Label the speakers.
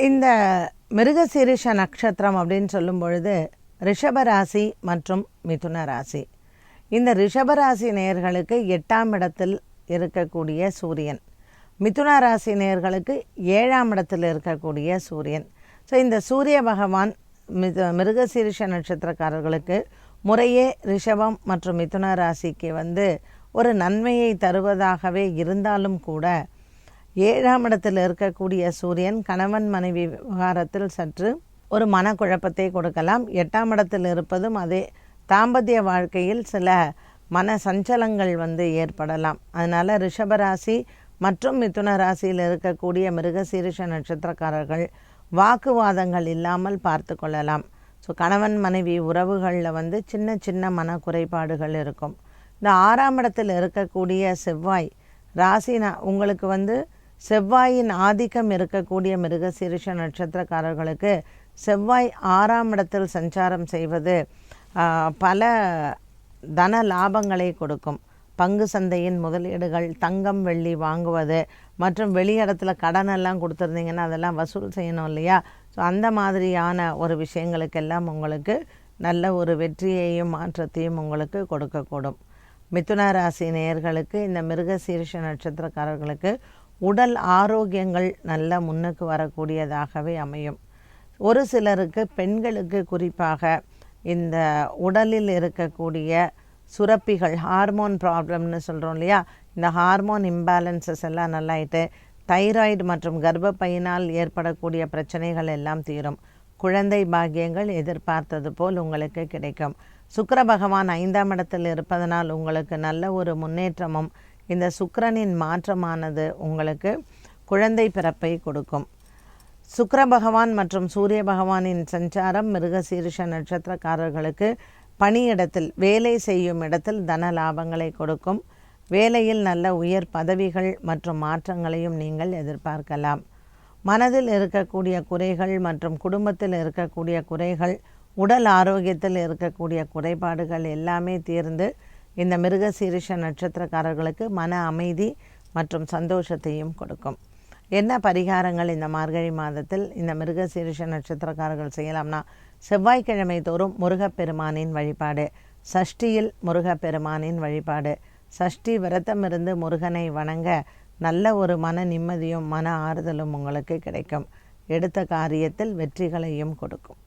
Speaker 1: இந்த மிருகசீரிஷ நட்சத்திரம் அப்படின்னு சொல்லும் பொழுது ரிஷபராசி மற்றும் மிதுன ராசி. இந்த ரிஷபராசி நேயர்களுக்கு 8ஆம் இடத்தில் இருக்கக்கூடிய சூரியன், மிதுன ராசி நேயர்களுக்கு 7ஆம் இடத்தில் இருக்கக்கூடிய சூரியன். ஸோ இந்த சூரிய பகவான் மிருகசீரிஷ நட்சத்திரக்காரர்களுக்கு முறையே ரிஷபம் மற்றும் மிதுன ராசிக்கு ஒரு நன்மையை தருவதாகவே இருந்தாலும் கூட 7ஆம் இடத்தில் இருக்கக்கூடிய சூரியன் கணவன் மனைவி விவகாரத்தில் சற்று ஒரு மனக்குழப்பத்தை கொடுக்கலாம். 8ஆம் இடத்தில் இருப்பதும் அதே தாம்பத்திய வாழ்க்கையில் சில மன சஞ்சலங்கள் ஏற்படலாம். அதனால் ரிஷபராசி மற்றும் மிதுன ராசியில் இருக்கக்கூடிய மிருகசீரிஷ நட்சத்திரக்காரர்கள் வாக்குவாதங்கள் இல்லாமல் பார்த்து கொள்ளலாம். ஸோ கணவன் மனைவி உறவுகளில் சின்ன சின்ன மன குறைபாடுகள் இருக்கும். இந்த 6ஆம் இடத்தில் இருக்கக்கூடிய செவ்வாய் ராசினா உங்களுக்கு செவ்வாயின் ஆதிக்கம் இருக்கக்கூடிய மிருகசீரிஷ நட்சத்திரக்காரர்களுக்கு செவ்வாய் 6ஆம் இடத்தில் சஞ்சாரம் செய்வது பல தன லாபங்களை கொடுக்கும். பங்கு சந்தையின் முதலீடுகள், தங்கம் வெள்ளி வாங்குவது மற்றும் வெளியிடத்தில் கடனெல்லாம் கொடுத்துருந்தீங்கன்னா அதெல்லாம் வசூல் செய்யணும் இல்லையா? ஸோ அந்த மாதிரியான ஒரு விஷயங்களுக்கெல்லாம் உங்களுக்கு நல்ல ஒரு வெற்றியையும் மாற்றத்தையும் உங்களுக்கு கொடுக்கக்கூடும். மிதுன ராசி நேயர்களுக்கு இந்த மிருகசீரிஷ நட்சத்திரக்காரர்களுக்கு உடல் ஆரோக்கியங்கள் நல்ல முன்னுக்கு வரக்கூடியதாகவே அமையும். ஒரு சிலருக்கு பெண்களுக்கு குறிப்பாக இந்த உடலில் இருக்கக்கூடிய சுரப்பிகள், ஹார்மோன் ப்ராப்ளம்னு சொல்கிறோம் இல்லையா, இந்த ஹார்மோன் இம்பேலன்சஸ் எல்லாம் நல்லாயிட்டு தைராய்டு மற்றும் கர்ப்பப்பையினால் ஏற்படக்கூடிய பிரச்சனைகள் எல்லாம் தீரும். குழந்தை பாக்கியங்கள் எதிர்பார்த்தது போல் உங்களுக்கு கிடைக்கும். சுக்கிர பகவான் 5ஆம் இடத்தில் இருப்பதனால் உங்களுக்கு நல்ல ஒரு முன்னேற்றமும் இந்த சுக்கிரனின் மாற்றமானது உங்களுக்கு குழந்தை பிறப்பை கொடுக்கும். சுக்கிர பகவான் மற்றும் சூரிய பகவானின் சஞ்சாரம் மிருகசீரிஷ நட்சத்திரக்காரர்களுக்கு பணியிடத்தில், வேலை செய்யும் இடத்தில் தன லாபங்களை கொடுக்கும். வேலையில் நல்ல உயர் பதவிகள் மற்றும் மாற்றங்களையும் நீங்கள் எதிர்பார்க்கலாம். மனதில் இருக்கக்கூடிய குறைகள் மற்றும் குடும்பத்தில் இருக்கக்கூடிய குறைகள், உடல் ஆரோக்கியத்தில் இருக்கக்கூடிய குறைபாடுகள் எல்லாமே தீர்ந்து இந்த மிருகசீரிஷ நட்சத்திரக்காரர்களுக்கு மன அமைதி மற்றும் சந்தோஷத்தையும் கொடுக்கும். என்ன பரிகாரங்கள் இந்த மார்கழி மாதத்தில் இந்த மிருகசீரிஷ நட்சத்திரக்காரர்கள் செய்யலாம்னா, செவ்வாய்க்கிழமை தோறும் முருகப்பெருமானின் வழிபாடு, சஷ்டியில் முருகப்பெருமானின் வழிபாடு, சஷ்டி விரதம் இருந்து முருகனை வணங்க நல்ல ஒரு மன நிம்மதியும் மன ஆறுதலும் உங்களுக்கு கிடைக்கும். எடுத்த காரியத்தில் வெற்றிகளையும் கொடுக்கும்.